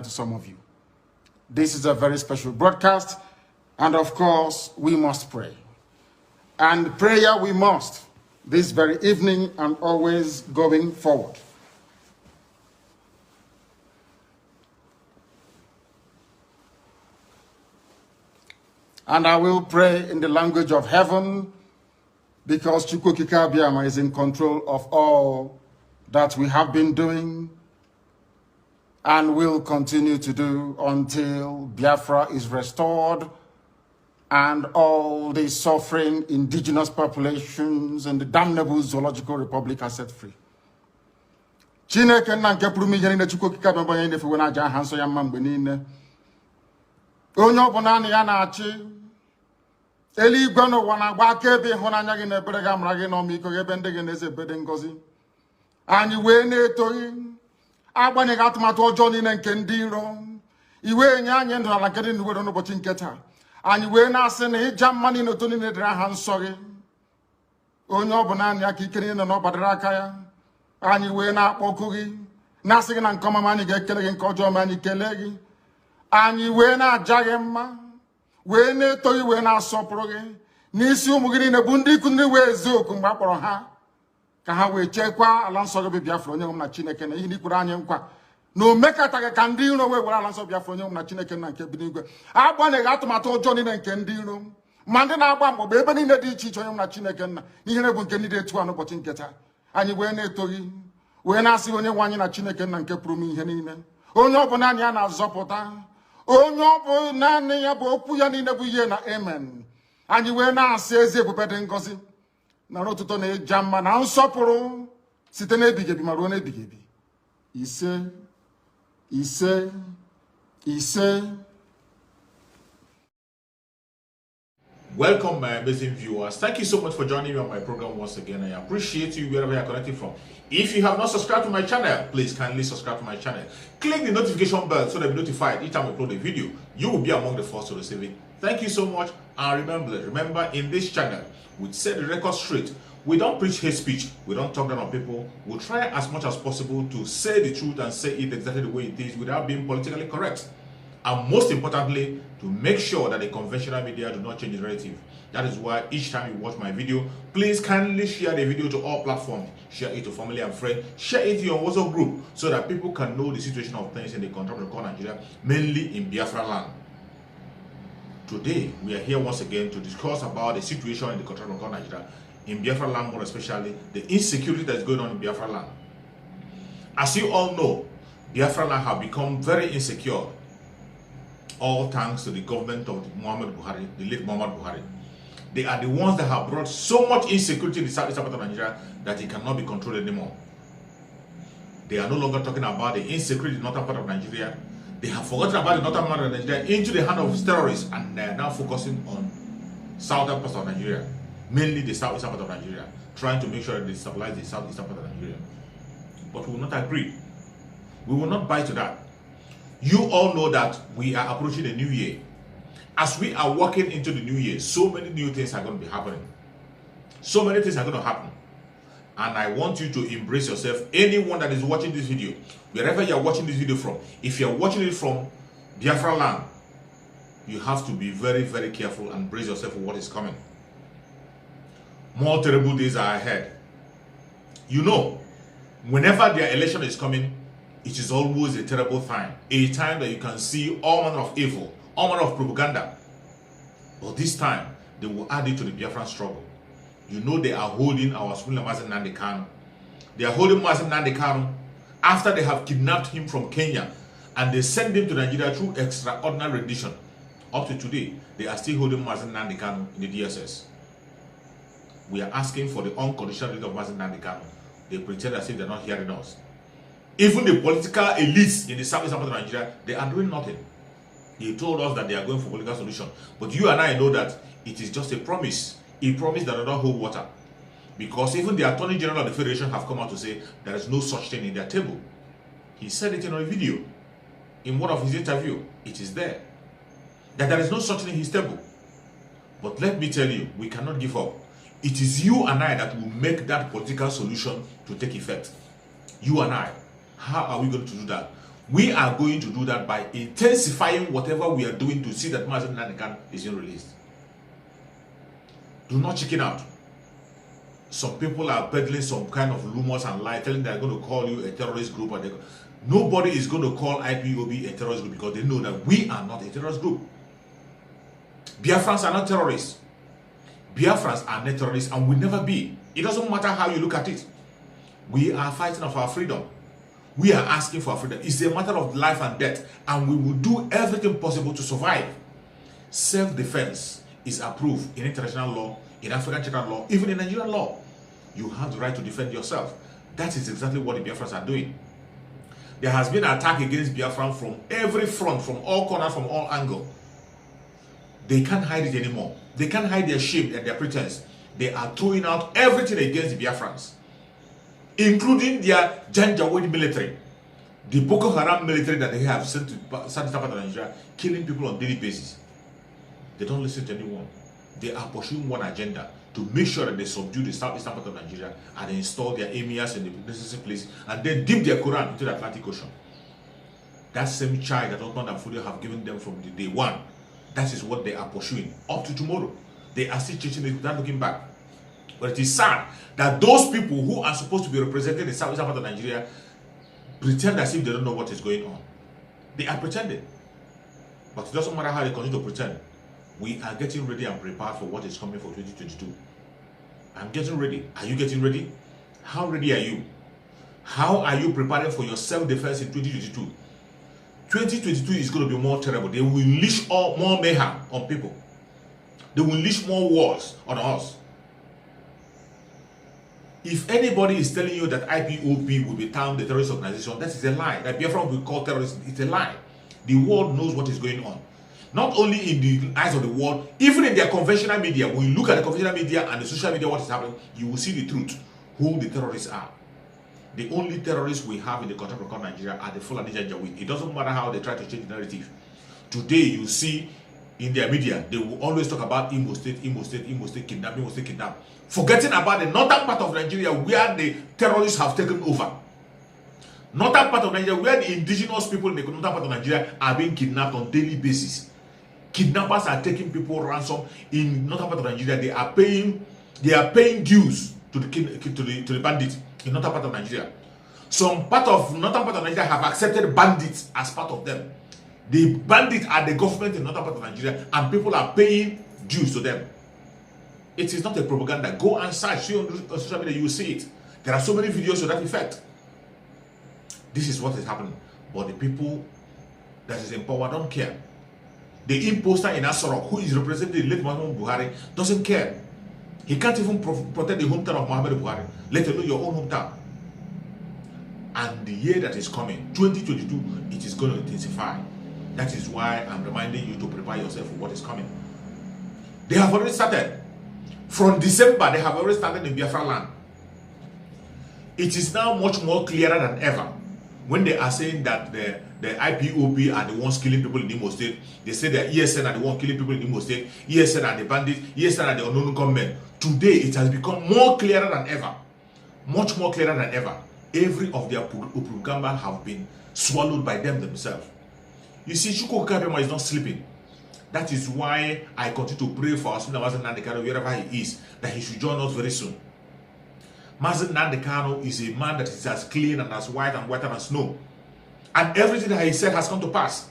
to some of you. This is a very special broadcast, and of course, we must pray. And prayer we must, this very evening and always going forward. And I will pray in the language of heaven, because Chukwukika Abiyama is in control of all that we have been doing and will continue to do until Biafra is restored and all the suffering indigenous populations in the damnable Zoological Republic are set free. Chineke na nke pụrụ ihe niile Chukwukika Abiyama onye na-efe na aja aha nsọ ya mma mgbe niile. Onye ọbụla na ya na-achị eluigwe n'ụwa na-agba akaebe ịhụnanya gị na ebere gị amara gị na ọmịiko gị ebe ndị gị na-eze ebede ngọzi. Anyị wee na-etoghị agbanyeghị atụmatụ ọjọọ niile nke ndị iro. Iwe nye anyị ndụ ala nke dị n'uwere n'ụbọchị nke taa. Anyị wee na-asị na ịja mma niile otu niile dịrị aha nsọ gị. Onye ọ bụ naanị aka ike niile na ọ gbadara aka ya. Anyị wee na-akpọku gị na-asị gị na nke ọma anyị ga-ekele gị, nke ọjọọ ma anyị kelee gị. Anyị wee na-aja gị mma, wee na-eto gị, wee na-asọpụrụ gị n'isi ụmụ gị niile bụ ndị ikwu ndị wee ezu oku mgbe a kpọrọ ha ka ha wee chekwaa ala nsọ gị bụ Biafra onye nwe m na Chineke na ihe n'ikwere anyị nkwa na o mekataghị ka ndị iro wee were ala nsọ Biafra onye nwe m na Chineke na nke bi n'igwe. Agbanyeghị atụmatụ ọjọọ niile nke ndị iro ma ndị na-agba mgbọgba ebe niile dị iche iche onye nwe m na Chineke nna n'ihere bụ nke ndị dị etu a n'ụbọchị nke taa. Anyị wee na-eto gị, wee na-asị onye nwe anyị na Chineke nna nke pụrụ m ihe niile, onye ọ bụ naanị ya na-azọpụta, onye ọ bụ naanị ya bụ okwu ya niile bụ ihe na amen. Anyị wee na-asị ezi ebube dị ngọzi na ọtụtụ na ịja mma na nsọpụrụ site n'ebighị ebi ma ruo n'ebighị ebi. Ise ise ise. Welcome, my amazing viewers. Thank you so much for joining me on my program once again. I appreciate you wherever you are connected from. If you have not subscribed to my channel, please kindly subscribe to my channel. Click the notification bell so that you'll be notified each time I upload a video. You will be among the first to receive it. Thank you so much. And remember, in this channel, we set the record straight. We don't preach hate speech. We don't talk down on people. We try as much as possible to say the truth and say it exactly the way it is without being politically correct. And most importantly, to make sure that the conventional media do not change the narrative. That is why each time you watch my video, please kindly share the video to all platforms. Share it to family and friends. Share it to your WhatsApp group so that people can know the situation of things in the country of Nigeria, mainly in Biafra land. Today, we are here once again to discuss about the situation in the country of Nigeria, in Biafra land more especially, the insecurity that is going on in Biafra land. As you all know, Biafra land have become very insecure, all thanks to the government of Muhammad Buhari, the late Muhammad Buhari. They are the ones that have brought so much insecurity in the southeastern part of Nigeria that it cannot be controlled anymore. They are no longer talking about the insecurity in the northern part of Nigeria. They have forgotten about the northern part of Nigeria into the hand of terrorists, and they are now focusing on southern parts of Nigeria, mainly the southeastern part of Nigeria, trying to make sure that they stabilize the southeastern part of Nigeria. But we will not agree. We will not buy to that. You all know that we are approaching the new year. As we are walking into the new year, so many new things are going to be happening. So many things are going to happen. And I want you to embrace yourself. Anyone that is watching this video, wherever you are watching this video from, if you are watching it from Biafra land, you have to be very, very careful and brace yourself for what is coming. More terrible days are ahead. You know, whenever their election is coming, it is always a terrible time. A time that you can see all manner of evil, all manner of propaganda. But this time, they will add it to the Biafran struggle. You know they are holding our Supreme Mazen Nnamdi Kanu. They are holding Mazen Nnamdi Kanu after they have kidnapped him from Kenya and they sent him to Nigeria through extraordinary rendition. Up to today, they are still holding Mazen Nnamdi Kanu in the DSS. We are asking for the unconditional release of Mazen Nnamdi Kanu. They pretend as if they are not hearing us. Even the political elites in the southeastern part of Nigeria, they are doing nothing. They told us that they are going for political solution. But you and I know that it is just a promise. A promise that does not hold water. Because even the Attorney General of the Federation have come out to say there is no such thing in their table. He said it in a video. In one of his interviews, it is there. That there is no such thing in his table. But let me tell you, we cannot give up. It is you and I that will make that political solution to take effect. You and I. How are we going to do that? We are going to do that by intensifying whatever we are doing to see that Mazen Nnamdi Kanu is being released. Do not chicken out. Some people are peddling some kind of rumors and lies, telling they're going to call you a terrorist group. Nobody is going to call IPOB a terrorist group because they know that we are not a terrorist group. Biafrans are not terrorists. Biafrans are not terrorists and will never be. It doesn't matter how you look at it. We are fighting for our freedom. We are asking for our freedom. It's a matter of life and death, and we will do everything possible to survive. Self-defense is approved in international law, in African Church law, even in Nigerian law. You have the right to defend yourself. That is exactly what the Biafrans are doing. There has been an attack against Biafran from every front, from all corners, from all angles. They can't hide it anymore. They can't hide their shame and their pretense. They are throwing out everything against the Biafrans, including their Janjaweed military, the Boko Haram military that they have sent to South Nigeria, killing people on a daily basis. They don't listen to anyone. They are pursuing one agenda to make sure that they subdue the southeastern part of Nigeria and install their emirs in the necessary place and then dip their Quran into the Atlantic Ocean. That same child that Osman and Fodio have given them from the day one, that is what they are pursuing up to tomorrow. They are still chasing it without looking back. But it is sad that those people who are supposed to be representing the southeastern part of Nigeria pretend as if they don't know what is going on. They are pretending. But it doesn't matter how they continue to pretend. We are getting ready and prepared for what is coming for 2022. I'm getting ready. Are you getting ready? How ready are you? How are you preparing for your self-defense in 2022? 2022 is going to be more terrible. They will unleash more mayhem on people. They will unleash more wars on us. If anybody is telling you that IPOB will be termed a terrorist organization, that is a lie. That Biafra will be called terrorist, it's a lie. The world knows what is going on. Not only in the eyes of the world, even in their conventional media. When you look at the conventional media and the social media, what is happening, you will see the truth, who the terrorists are. The only terrorists we have in the country called Nigeria are the Fulani Janjaweed. It doesn't matter how they try to change the narrative. Today, you see in their media, they will always talk about Imo State, kidnapping, Imo State, kidnap. Forgetting about the northern part of Nigeria where the terrorists have taken over. Northern part of Nigeria where the indigenous people in the northern part of Nigeria are being kidnapped on a daily basis. Kidnappers are taking people ransom in northern part of Nigeria. They are paying dues to the bandits in northern part of Nigeria. Some part of northern part of Nigeria have accepted bandits as part of them. The bandits are the government in northern part of Nigeria, and people are paying dues to them. It is not a propaganda. Go and search on social media, you will see it. There are so many videos to that effect. This is what is happening. But the people that is in power don't care. The imposter in Asorok, who is representing the late Muhammadu Buhari, doesn't care. He can't even protect the hometown of Muhammadu Buhari, let alone your own hometown. And the year that is coming, 2022, it is going to intensify. That is why I'm reminding you to prepare yourself for what is coming. They have already started. From December, they have already started in Biafra land. It is now much more clearer than ever when they are saying that the IPOB are the ones killing people in Imo State. They say that ESN are the ones killing people in Imo State. ESN are the bandits. ESN are the unknown gunmen. Today, it has become more clearer than ever. Much more clearer than ever. Every of their propaganda have been swallowed by them themselves. You see, Chukwu Kabema is not sleeping. That is why I continue to pray for Mazen Nnamdi Kanu wherever he is, that he should join us very soon. Mazen Nnamdi Kanu is a man that is as clean and as white and whiter than snow. And everything that he said has come to pass.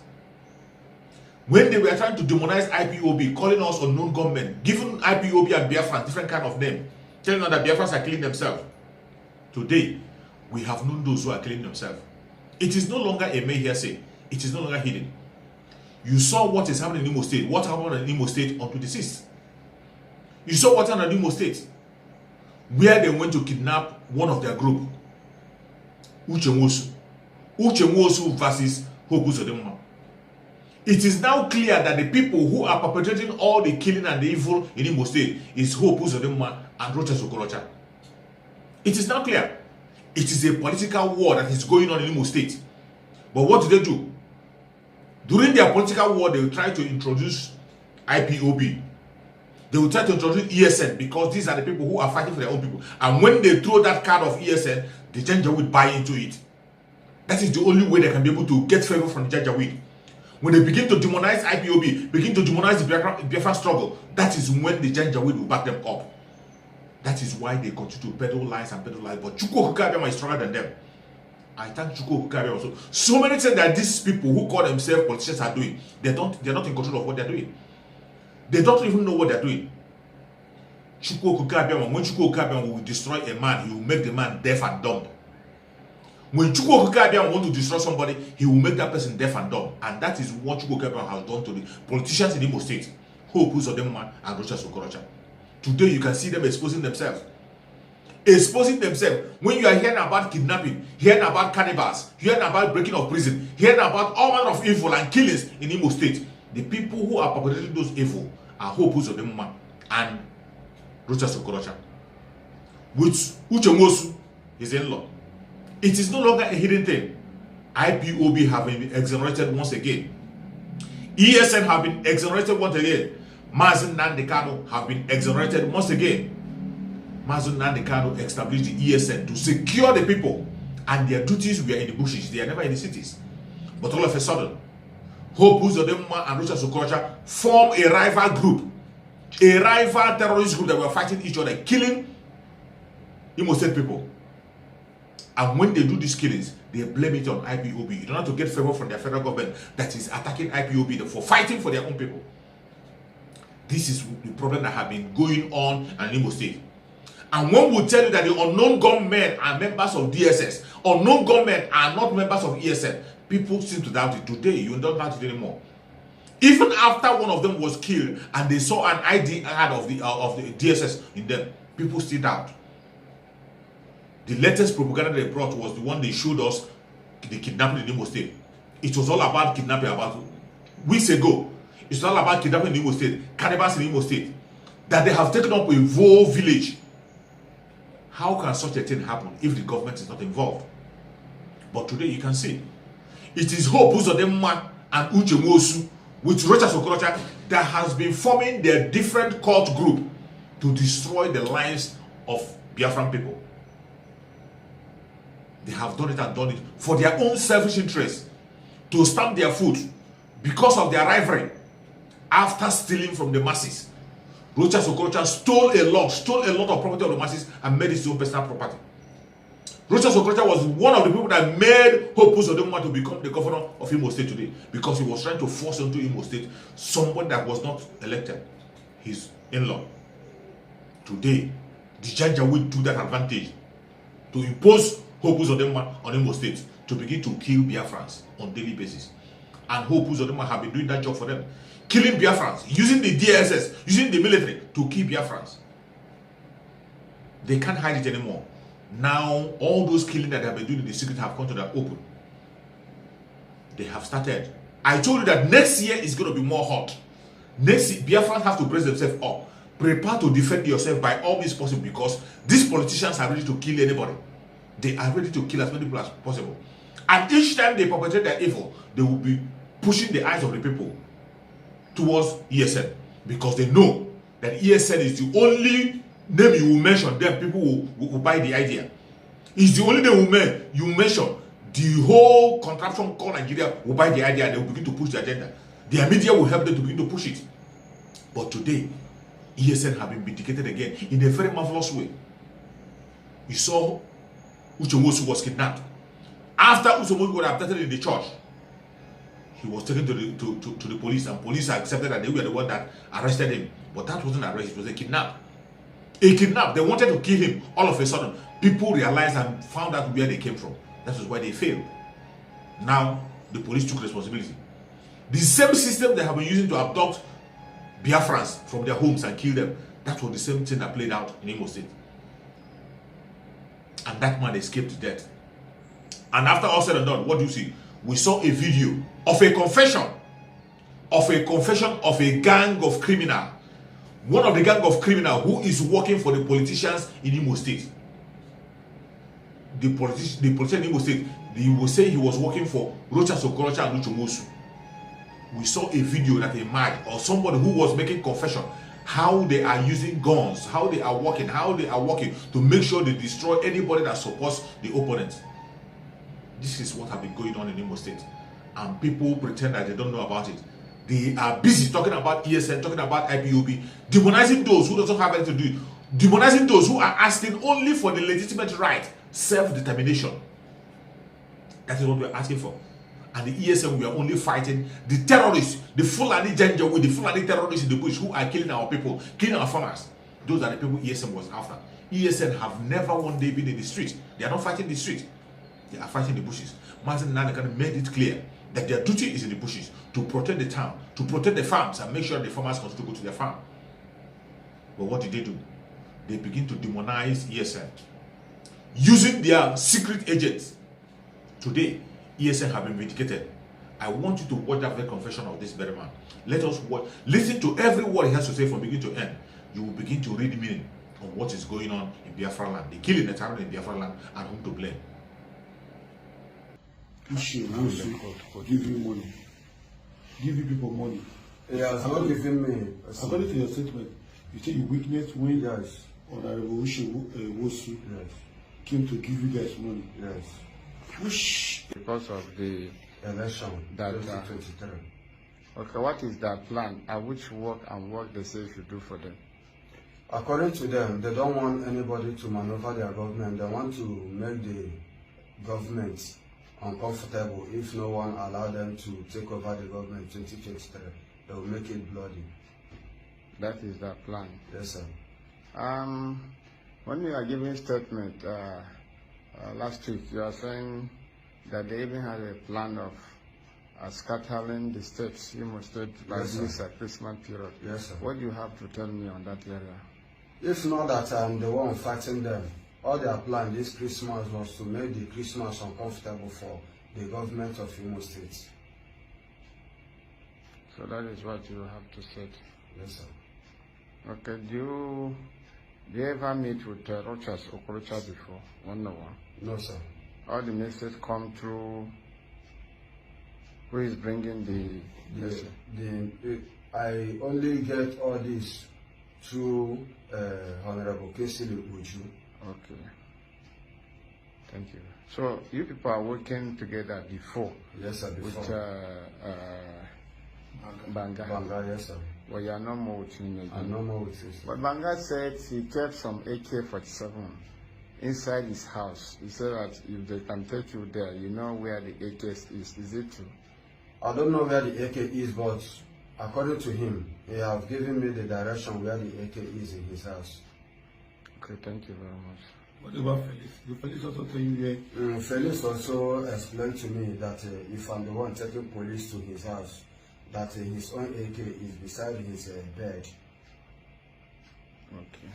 When they were trying to demonize IPOB, calling us unknown government, giving IPOB and Biafra different kind of name, telling us that Biafrans are killing themselves. Today, we have known those who are killing themselves. It is no longer a mere hearsay. It is no longer hidden. You saw what is happening in Imo State. What happened in Imo State on 26th? You saw what happened in Imo State, where they went to kidnap one of their group, Uche Nwosu. Uche Nwosu versus Hope Uzodinma. It is now clear that the people who are perpetrating all the killing and the evil in Imo State is Hope Uzodinma and Rochas Okorocha. It is now clear. It is a political war that is going on in Imo State. But what do they do? During their political war, they will try to introduce IPOB. They will try to introduce ESN because these are the people who are fighting for their own people. And when they throw that card of ESN, the Janjaweed will buy into it. That is the only way they can be able to get favor from the Janjaweed. When they begin to demonize IPOB, begin to demonize the Biafran struggle, that is when the Janjaweed will back them up. That is why they continue to peddle lies and peddle lies. But Chukwu Okeke Abiama is stronger than them. I thank Chukwu Okeke Abiama also. So many things that these people who call themselves politicians are doing, they're not in control of what they're doing. They don't even know what they're doing. Chukwu Okeke Abiama, when Chukwu Okeke Abiama will destroy a man, he will make the man deaf and dumb. When Chukwu Okeke Abiama wants to destroy somebody, he will make that person deaf and dumb. And that is what Chukwu Okeke Abiama has done to the politicians in Imo State, Hope Uzodinma and Rochas Okorocha. Today you can see them exposing themselves. Exposing themselves. When you are hearing about kidnapping, hearing about cannibals, hearing about breaking of prison, hearing about all manner of evil and killings in Imo State, the people who are perpetrating those evil are Hope Uzodinma and Rochas Okorocha. With Uche Nwosu, his in-law. It is no longer a hidden thing. IPOB have been exonerated once again. ESN have been exonerated once again. Mazi Nnamdi Kanu have been exonerated once again. Mazi Nnamdi Kanu established the ESN to secure the people, and their duties were in the bushes. They are never in the cities. But all of a sudden, Hope Uzodinma and Rochas Okorocha form a rival group, a rival terrorist group that were fighting each other, killing Imo State people. And when they do these killings, they blame it on IPOB in order to get favor from their federal government that is attacking IPOB for fighting for their own people. This is the problem that has been going on in Imo State. And one will tell you that the unknown gunmen are members of DSS, unknown gunmen are not members of ESN. People seem to doubt it. Today, you don't doubt it anymore. Even after one of them was killed and they saw an ID card of the DSS in them, people still doubt. The latest propaganda they brought was the one they showed us, the kidnapping in Imo State. It was all about kidnapping about weeks ago. It's all about kidnapping in Imo State, cannibals in Imo State, that they have taken up a whole village. How can such a thing happen if the government is not involved? But today you can see, it is Hope Uzodinma and Uche Nwosu with Rochas Okorocha that has been forming their different cult group to destroy the lives of Biafran people. They have done it and done it for their own selfish interests, to stamp their foot because of their rivalry. After stealing from the masses, Rochas Okorocha stole a lot of property of the masses and made it his own personal property. Rochas Okorocha was one of the people that made Hope Uzodinma to become the governor of Imo State today, because he was trying to force into Imo State someone that was not elected, his in-law. Today, the Janjaweed took that advantage to impose Hope Uzodinma on Imo State to begin to kill Biafrans on daily basis. And Hope Uzodinma have been doing that job for them. Killing Biafrans, using the DSS, using the military to kill Biafrans. They can't hide it anymore. Now, all those killings that they have been doing in the secret have come to the open. They have started. I told you that next year is going to be more hot. Next year, Biafrans have to brace themselves up. Prepare to defend yourself by all means possible, because these politicians are ready to kill anybody. They are ready to kill as many people as possible. And each time they perpetrate their evil, they will be pushing the eyes of the people towards ESN, because they know that ESN is the only name you will mention, then people will buy the idea. It's the only name you mention, the whole contraption called Nigeria will buy the idea and they will begin to push the agenda. Their media will help them to begin to push it. But today, ESN have been vindicated again in a very marvelous way. You saw Uche Nwosu was kidnapped. After Uche Nwosu was abducted in the church, he was taken to the police, and police accepted that they were the one that arrested him. But that wasn't arrest, it was a kidnap. A kidnap. They wanted to kill him. All of a sudden, people realized and found out where they came from. That was why they failed. Now, the police took responsibility. The same system they have been using to abduct Biafrans from their homes and kill them, that was the same thing that played out in Imo State. And that man escaped death. And after all said and done, what do you see? We saw a video of a confession of a gang of criminals. One of the gang of criminals who is working for the politicians in Imo State. The politician in Imo State, he will say he was working for Rochas Okorocha and Uche Nwosu. We saw a video that emerged, or somebody who was making confession, how they are using guns, how they are working to make sure they destroy anybody that supports the opponent. This is what have been going on in Imo State. And people pretend that they don't know about it. They are busy talking about ESN, talking about IPOB, demonizing those who don't have anything to do, demonizing those who are asking only for the legitimate right, self-determination. That is what we are asking for. And the ESN, we are only fighting the terrorists, the Fulani Janjaweed, the Fulani terrorists in the bush who are killing our people, killing our farmers. Those are the people ESN was after. ESN have never one day been in the street. They are not fighting the street. They are fighting the bushes. Mazen Nanakan made it clear that their duty is in the bushes, to protect the town, to protect the farms and make sure the farmers continue to go to their farm. But what did they do? They begin to demonize ESN using their secret agents. Today, ESN have been vindicated. I want you to watch that very confession of this very man. Let us watch, listen to every word he has to say from beginning to end. You will begin to read the meaning of what is going on in Biafra land, the killing that's happening in Biafra land, and whom to blame. Give you money. Give you people money. Yes, not giving me. According to your statement, you say you witnessed when Yes. Honorable Wosu came to give you guys money. Yes. Which Because of the Election. That, 2023. okay, what is their plan? And which work they say you should do for them? According to them, they don't want anybody to maneuver their government. They want to make the government uncomfortable if no one allow them to take over the government in 2023. They will make it bloody. That is their plan. Yes, sir. When you are giving statement last week, you are saying that they even had a plan of scattering the states, Imo State, by Yes, this Christmas period. Yes, sir. What do you have to tell me on that area? If not that I'm the one fighting them, all their plan this Christmas was to make the Christmas uncomfortable for the government of Imo State. So that is what you have to say. Yes, sir. Okay, do you ever meet with Rochas Okorocha before, one-on-one? No, sir. All the messages come through who is bringing the message? I only get all this through Honorable Kesili Uju. Okay. Thank you. So you people are working together before Yes, sir. with Before. Banga. Banga, yes, sir. Well, you are no more with him again. I know more with this. But Banga said he kept some AK-47 inside his house. He said that if they can take you there, you know where the AK is. Is it true? I don't know where the AK is, but according to him, he have given me the direction where the AK is in his house. Okay, thank you very much. what about Felix? Did Felix also tell you where? Felix also explained to me that if I'm the one taking police to his house, that his own AK is beside his bed. Okay.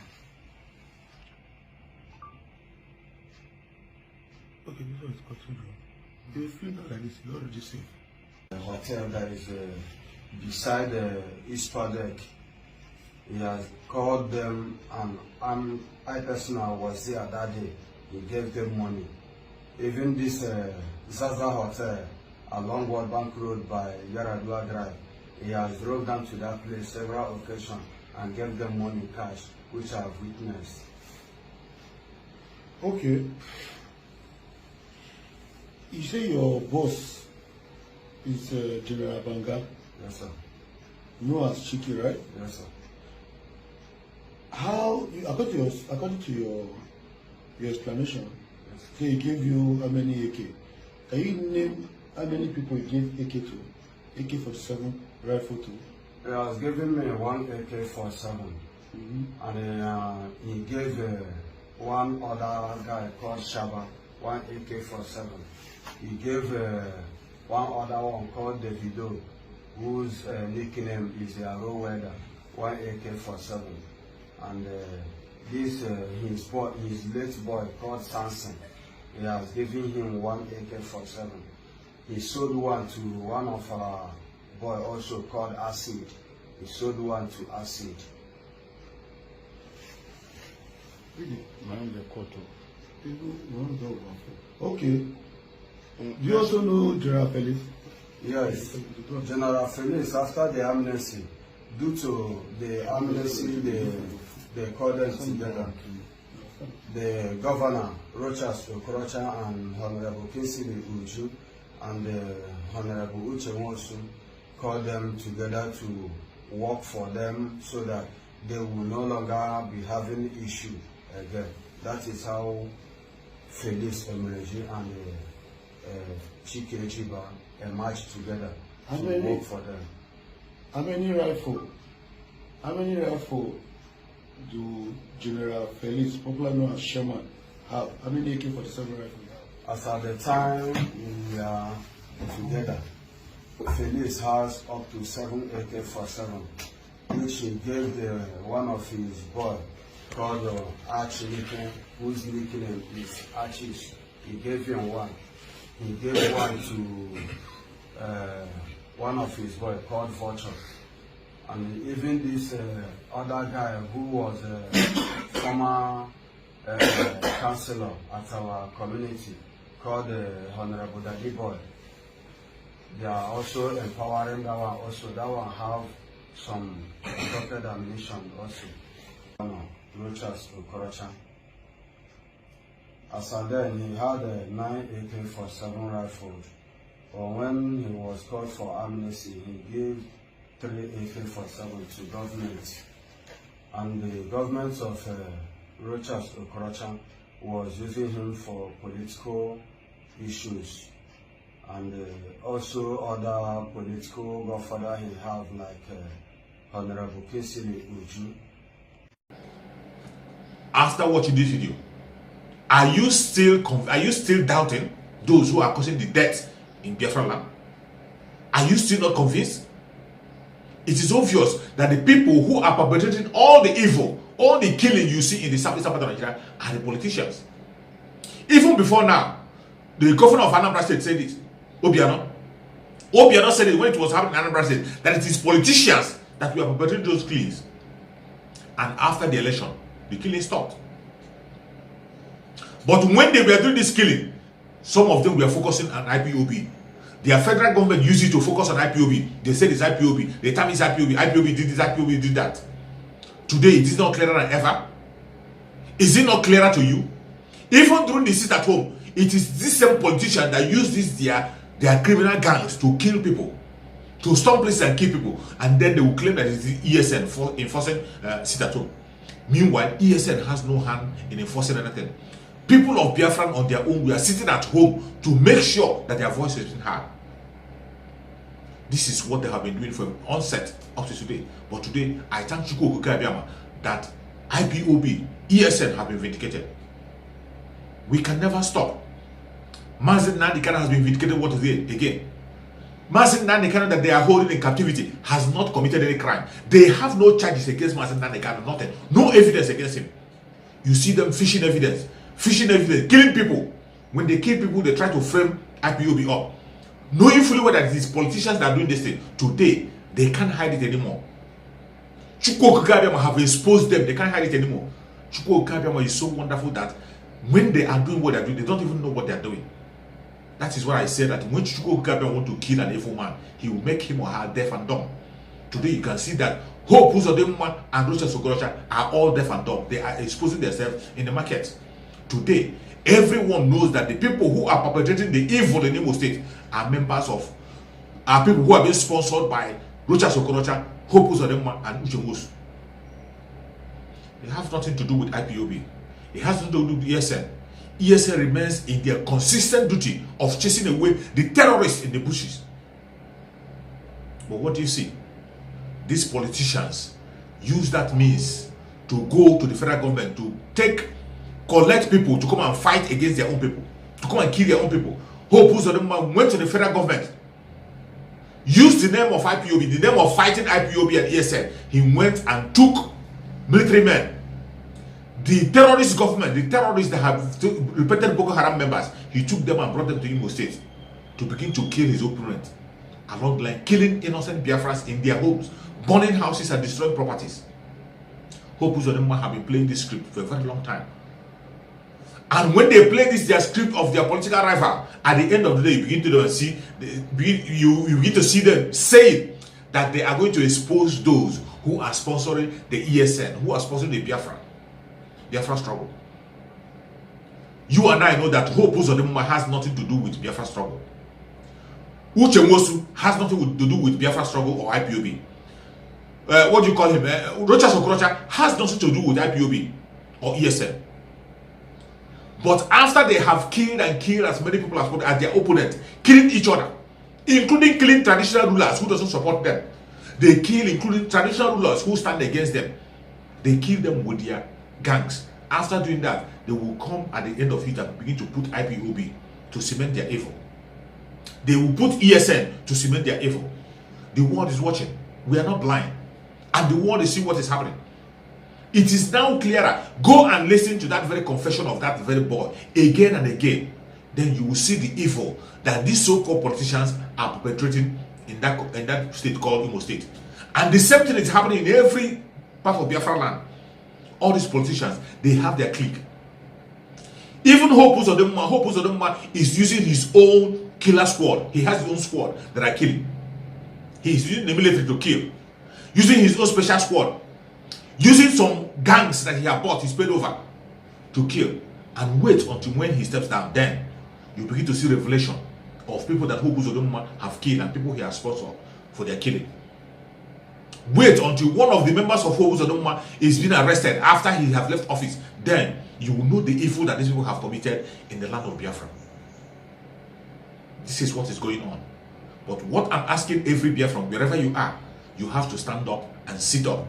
Okay, this one is continue. You feel like this, you're already safe. The hotel that is beside the East Paddock. He has called them, and I personally was there that day. He gave them money. Even this Zaza Hotel along World Bank Road by Yaradua Drive, he has drove them to that place several occasions and gave them money cash, which I have witnessed. Okay. You say your boss is General Banga, Yes, sir. known as Chiki, right? Yes, sir. How, according to your explanation, Yes. he gave you how many AK? Can you name how many people he gave AK to? AK-47 rifle to? He has given me one AK-47, and he gave one other guy called Shaba one AK-47. He gave one other one called Davido, whose nickname is Arrow Weather, one AK-47. And this his late boy called Samson, he has given him one AK-47. He sold one to one of our boy also called Acid. He sold one to Acid. Really? Mind the court. Okay. Do you also know General Felix? Yes, General Felix, after the amnesty, due to the amnesty, they called them together. the governor, Rochas Okorocha, and Honorable Kinsley Uju, and Honorable Uche Nwosu called them together to work for them so that they will no longer be having issue again. That is how Felix Emereji and Chike Chiba emerged together to work for them. How many rifle do General Felix, popular known as Sherman, have? How many AK-47 rifles you have? As at the time we are together, Felix has up to 7 AK-47, which he gave one of his boys called Archie Lincoln, whose nickname is Archie. He gave him one. He gave one to one of his boys called Vulture. And even this other guy who was a former councillor at our community called Honorable Daddy Boy. They are also empowering that one also. That one have some adopted ammunition also. Rochas Okorocha. As and then he had 9 AK-47 rifles. But when he was called for amnesty, he gave 3 AK-47 to government. And the government of Rochas Okorocha was using him for political issues. And also other political godfather he have like Honorable Kinsley Uju. After watching this video, are you still doubting those who are causing the death in Biafra land? Are you still not convinced? It is obvious that the people who are perpetrating all the evil, all the killing you see in the southeastern part of Nigeria are the politicians. Even before now, the governor of Anambra State said it. Obiano said it when it was happening in Anambra State, that it is politicians that were perpetrating those killings. And after the election, the killing stopped. But when they were doing this killing, some of them were focusing on IPOB. Their federal government used it to focus on IPOB. They said it's IPOB. The time is IPOB. IPOB did this, IPOB did that. Today, it is not clearer than ever. Is it not clearer to you? Even during the sit at home, it is this same politician that use their criminal gangs to kill people, to storm places and kill people, and then they will claim that it is the ESN for enforcing sit at home. Meanwhile, ESN has no hand in enforcing anything. People of Biafra on their own, we are sitting at home to make sure that their voice is being heard. This is what they have been doing from onset up to today. But today, I thank Chukwu Okuka Abiyama that IPOB, ESN have been vindicated. We can never stop. Mazi Nnamdi Kanu has been vindicated. What is it again? Mazi Nnamdi Kanu that they are holding in captivity has not committed any crime. They have no charges against Mazi Nnamdi Kanu, nothing. No evidence against him. You see them fishing evidence, killing people. When they kill people, they try to frame IPOB up. Knowing fully well that it is politicians that are doing this thing. Today, they can't hide it anymore. Chukwu Okuka Abiyama have exposed them. They can't hide it anymore. Chukwu Okuka Abiyama is so wonderful that when they are doing what they are doing, they don't even know what they are doing. That is why I say that when Chukwu Okuka Abiyama want to kill an evil man, he will make him or her deaf and dumb. Today, you can see that Hope Uzodinma and Rochas Okorocha are all deaf and dumb. They are exposing themselves in the market. Today, everyone knows that the people who are perpetrating the evil in Imo State are people who are being sponsored by Rochas Okorocha, Hope Uzodinma, and Uche Nwosu. It has nothing to do with IPOB. It has nothing to do with ESN. ESN remains in their consistent duty of chasing away the terrorists in the bushes. But what do you see? These politicians use that means to go to the federal government to collect people to come and fight against their own people, to come and kill their own people. Hope Uzodinma went to the federal government, used the name of IPOB, the name of fighting IPOB and ESN. He went and took military men. The terrorist government, the terrorists that have repeated Boko Haram members, he took them and brought them to Imo State to begin to kill his opponent. Along the line, killing innocent Biafrans in their homes, burning houses and destroying properties. Hope Uzodinma have been playing this script for a very long time. And when they play their script of their political rival, at the end of the day, you begin to see, you begin to see them saying that they are going to expose those who are sponsoring the ESN, who are sponsoring the Biafra struggle. You and I know that Hope Uzodinma has nothing to do with Biafra struggle. Uche Nwosu has nothing to do with Biafra struggle or IPOB. What do you call him? Rochas Okorocha has nothing to do with IPOB or ESN. But after they have killed as many people as their opponent, killing each other, including killing traditional rulers who doesn't support them, they kill including traditional rulers who stand against them. They kill them with their gangs. After doing that, they will come at the end of it and begin to put IPOB to cement their evil. They will put ESN to cement their evil. The world is watching. We are not blind. And the world is seeing what is happening. It is now clearer. Go and listen to that very confession of that very boy again and again. Then you will see the evil that these so-called politicians are perpetrating in that state called Imo State. And the same thing is happening in every part of Biafra land. All these politicians, they have their clique. Even Hope Uzodinma is using his own killer squad. He has his own squad that are killing. He is using the military to kill. Using his own special squad. Using some gangs that he has bought, he's paid over to kill. And wait until when he steps down. Then you begin to see revelation of people that Hope Uzodinma have killed and people he has sponsored for their killing. Wait until one of the members of Hope Uzodinma is being arrested after he has left office. Then you will know the evil that these people have committed in the land of Biafra. This is what is going on. But what I'm asking every Biafran, wherever you are, you have to stand up and sit up.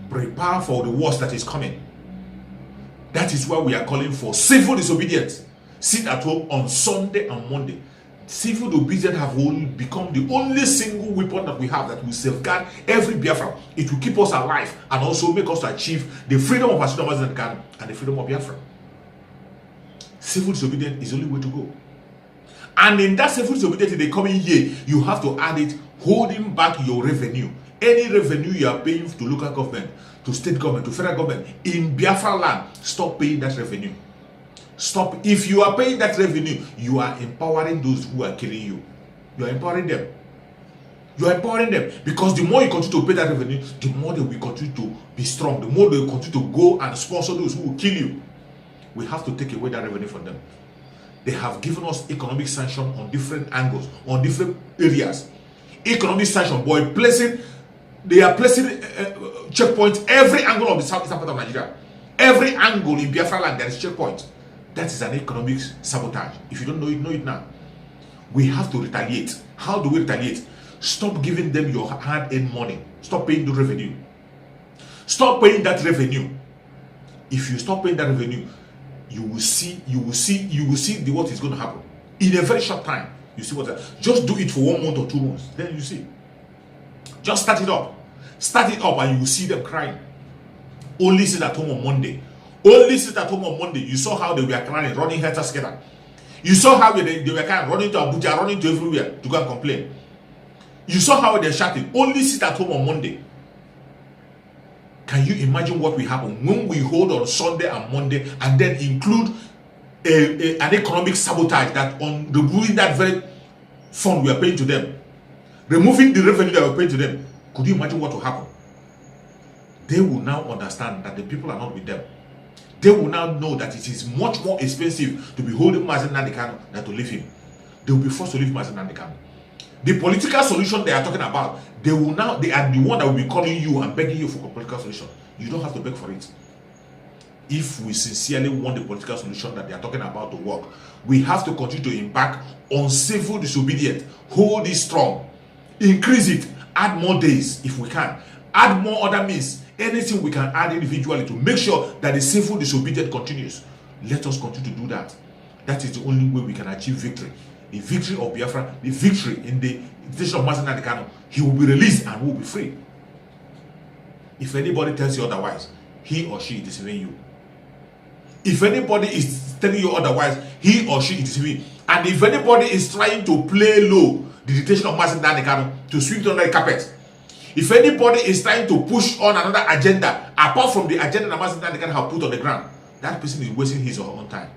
Prepare for the worst that is coming. That is why we are calling for civil disobedience. Sit at home on Sunday and Monday. Civil disobedience have only become the only single weapon that we have that will safeguard every Biafra. It will keep us alive and also make us achieve the freedom of Asidamazinan and the freedom of Biafra. Civil disobedience is the only way to go. And in that civil disobedience in the coming year, you have to add it, holding back your revenue. Any revenue you are paying to local government, to state government, to federal government, in Biafra land, stop paying that revenue. Stop. If you are paying that revenue, you are empowering those who are killing you. You are empowering them. You are empowering them. Because the more you continue to pay that revenue, the more they will continue to be strong. The more they will continue to go and sponsor those who will kill you. We have to take away that revenue from them. They have given us economic sanction on different angles, on different areas. Economic sanction, boy, they are placing checkpoints every angle of the southeastern part of Nigeria. Every angle in Biafra land, there is checkpoint. That is an economic sabotage. If you don't know it now. We have to retaliate. How do we retaliate? Stop giving them your hard-earned money. Stop paying the revenue. Stop paying that revenue. If you stop paying that revenue, you will see what is going to happen. In a very short time, you see what. Just do it for 1 month or 2 months. Then you see. Just start it up. Start it up and you will see them crying. Only sit at home on Monday. Only sit at home on Monday. You saw how they were crying, running helter skelter. You saw how they were kind of running to Abuja, running to everywhere to go and complain. You saw how they're shouting. Only sit at home on Monday. Can you imagine what will happen when we hold on Sunday and Monday and then include an economic sabotage that on removing that very fund we are paying to them, removing the revenue that we're paying to them? Could you imagine what will happen? They will now understand that the people are not with them. They will now know that it is much more expensive to be holding Mazi Nnamdi Kanu than to leave him. They will be forced to leave Mazi Nnamdi Kanu. The political solution they are talking about, they are the one that will be calling you and begging you for a political solution. You don't have to beg for it. If we sincerely want the political solution that they are talking about to work, we have to continue to embark on civil disobedience. Hold it strong. Increase it. Add more days if we can. Add more other means. Anything we can add individually to make sure that the civil disobedience continues. Let us continue to do that. That is the only way we can achieve victory. The victory of Biafra, the victory in the decision of Mazi Nnamdi Kanu. He will be released and will be free. If anybody tells you otherwise, he or she is deceiving you. If anybody is telling you otherwise, he or she is deceiving you. And if anybody is trying to play low the dictation of Mazi Nnamdi Kanu to sweep it under the carpet, if anybody is trying to push on another agenda apart from the agenda that Mazi Nnamdi Kanu have put on the ground, that person is wasting his or her own time.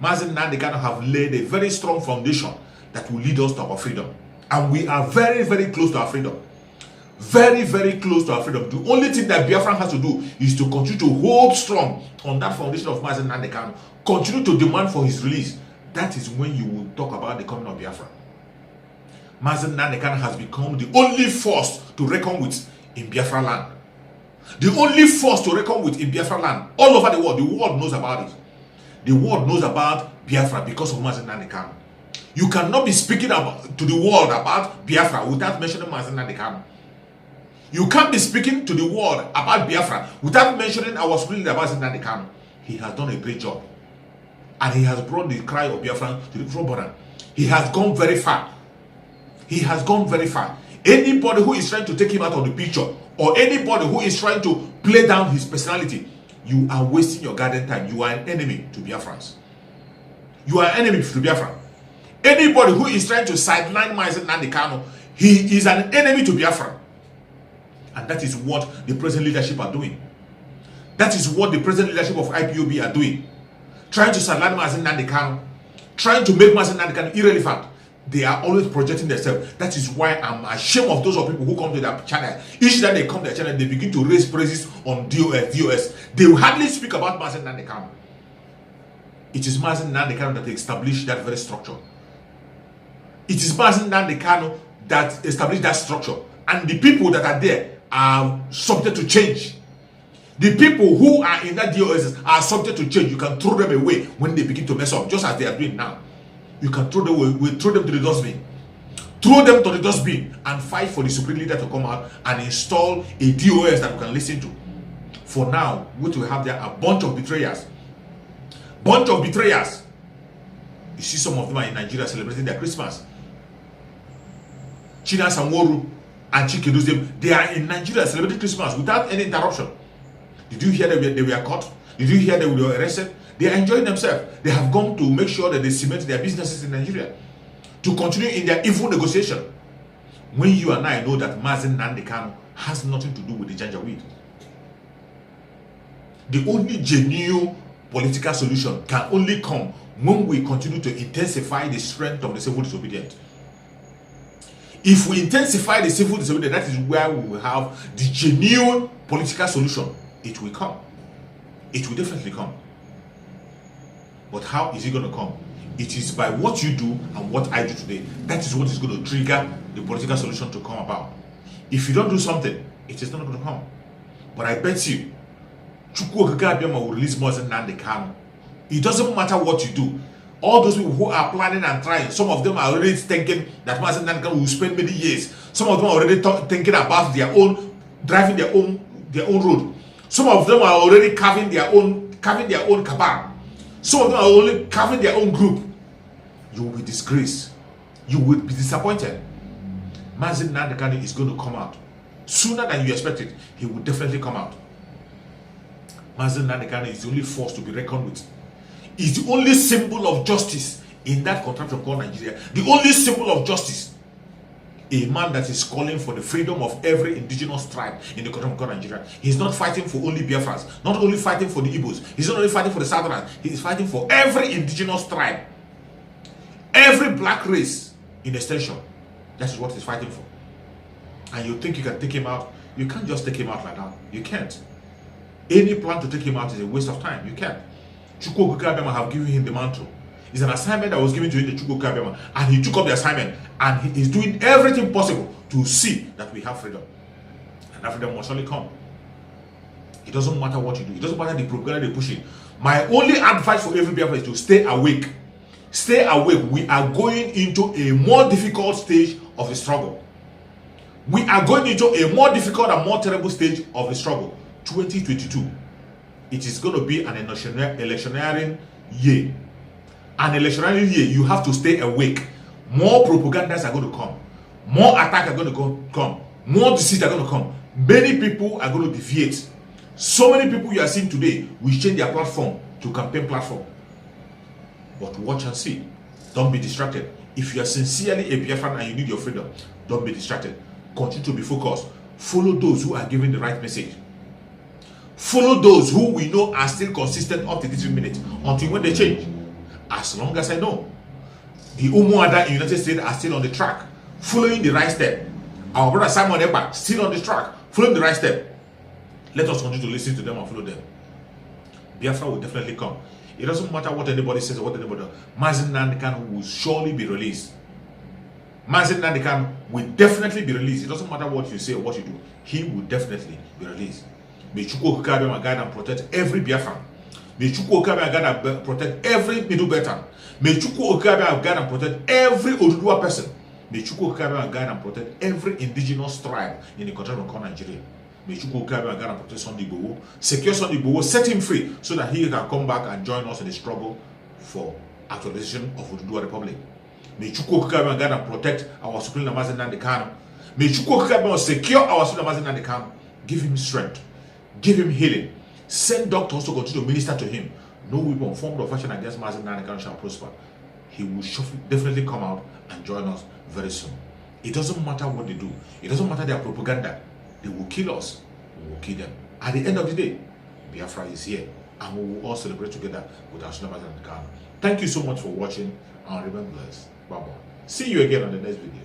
Mazi Nnamdi Kanu have laid a very strong foundation that will lead us to our freedom. And we are very, very close to our freedom. Very, very close to our freedom. The only thing that Biafran has to do is to continue to hold strong on that foundation of Mazen Nnamdi Kanu, continue to demand for his release. That is when you will talk about the coming of Biafra. Mazen Nnamdi Kanu has become the only force to reckon with in Biafra land. The only force to reckon with in Biafra land. All over the world knows about it. The world knows about Biafra because of Mazen Nnamdi Kanu. You cannot be speaking to the world about Biafra without mentioning Mazen Nnamdi Kanu. You can't be speaking to the world about Biafra without mentioning our supreme leader Mazen Nnamdi Kanu. He has done a great job. And he has brought the cry of Biafra to the forefront. He has gone very far. He has gone very far. Anybody who is trying to take him out of the picture, or anybody who is trying to play down his personality, you are wasting your garden time. You are an enemy to Biafrans. You are an enemy to Biafra. Anybody who is trying to sideline Mazen Nnamdi Kanu, he is an enemy to Biafra. And that is what the present leadership are doing. That is what the present leadership of IPOB are doing. Trying to sideline Mazen Nnamdi Kanu, trying to make Mazen Nnamdi Kanu irrelevant. They are always projecting themselves. That is why I'm ashamed of those people who come to their channel. Each time they come to their channel, they begin to raise praises on DOS. They will hardly speak about Mazen Nnamdi Kanu. It is Mazen Nnamdi Kanu that established that very structure. It is Mazen Nnamdi Kanu that established that structure. And the people that are there are subject to change. The people who are in that DOS are subject to change. You can throw them away when they begin to mess up, just as they are doing now. You can throw them away, throw them to the dustbin. Throw them to the dustbin and fight for the supreme leader to come out and install a DOS that we can listen to. For now, what we have there are a bunch of betrayers. Bunch of betrayers. You see some of them are in Nigeria celebrating their Christmas. China Sanworu and Chikeduzem, they are in Nigeria celebrating Christmas without any interruption. Did you hear that they were caught? Did you hear that they were arrested? They are enjoying themselves. They have gone to make sure that they cement their businesses in Nigeria to continue in their evil negotiation. When you and I know that Mazen Nnamdi Kanu has nothing to do with the Janjaweed. The only genuine political solution can only come when we continue to intensify the strength of the civil disobedient. If we intensify the civil disobedience, that is where we will have the genuine political solution. It will come. It will definitely come. But how is it going to come? It is by what you do and what I do today. That is what is going to trigger the political solution to come about. If you don't do something, it is not going to come. But I bet you, Chukwu Okike Abiama will release Mazen Nnamdi Kanu. It doesn't matter what you do. All those people who are planning and trying, some of them are already thinking that Mazen Nnamdi Kanu will spend many years. Some of them are already thinking about their own, driving their own road. Some of them are already carving their own cabal. Some of them are only carving their own group. You will be disgraced. You will be disappointed. Mazen Nnamdi Kanu is going to come out. Sooner than you expected, he will definitely come out. Mazen Nnamdi Kanu is the only force to be reckoned with. Is the only symbol of justice in that contraption called Nigeria. The only symbol of justice. A man that is calling for the freedom of every indigenous tribe in the contraption called Nigeria. He's not fighting for only Biafrans, not only fighting for the Igbos, he's not only fighting for the Southerners, he is fighting for every indigenous tribe. Every black race in extension. That is what he's fighting for. And you think you can take him out? You can't just take him out like that. You can't. Any plan to take him out is a waste of time. You can't. Chukwu Okike Abiama have given him the mantle. It's an assignment that was given to him, the Chukwu Okike Abiama, and he took up the assignment, and he is doing everything possible to see that we have freedom. And that freedom must surely come. It doesn't matter what you do. It doesn't matter the propaganda they push in. My only advice for every Biafran is to stay awake. Stay awake. We are going into a more difficult stage of the struggle. We are going into a more difficult and more terrible stage of the struggle. 2022. It is going to be an electioneering year. An electioneering year, you have to stay awake. More propagandas are going to come. More attacks are going to come. More deceit are going to come. Many people are going to deviate. So many people you are seeing today will change their platform to campaign platform. But watch and see. Don't be distracted. If you are sincerely a Biafran and you need your freedom, don't be distracted. Continue to be focused. Follow those who are giving the right message. Follow those who we know are still consistent up to this minute until when they change. As long as I know, the Umuada in the United States are still on the track, following the right step. Our brother Simon Ekpa, still on this track, following the right step. Let us continue to listen to them and follow them. Biafra will definitely come. It doesn't matter what anybody says or what anybody does. Mazi Nnamdi Kanu will surely be released. Mazi Nnamdi Kanu will definitely be released. It doesn't matter what you say or what you do. He will definitely be released. May Chukwu Okike Abiama guide and protect every Biafran. May Chukwu Okike Abiama guide and protect every Middle Beltan. May Chukwu Okike Abiama guide and protect every Oduduwa person. May Chukwu Okike Abiama guide and protect every indigenous tribe in the country of Nigeria. May Chukwu Okike Abiama guide and protect Sunday Igboho. Secure Sunday Igboho, set him free so that he can come back and join us in the struggle for actualization of Oduduwa Republic. May Chukwu Okike Abiama guide and protect our Supreme Mazi Nnamdi Kanu. May Chukwu Okike Abiama secure our Supreme Mazi Nnamdi Kanu. Give him strength. Give him healing. Send doctors to continue to minister to him. No weapon formed or fashioned against Mazi Nnamdi Kanu shall prosper. He will definitely come out and join us very soon. It doesn't matter what they do. It doesn't matter their propaganda. They will kill us. We will kill them. At the end of the day, Biafra is here. And we will all celebrate together with our Supreme Mazi Nnamdi Kanu. Thank you so much for watching and remain blessed. Bye-bye. See you again on the next video.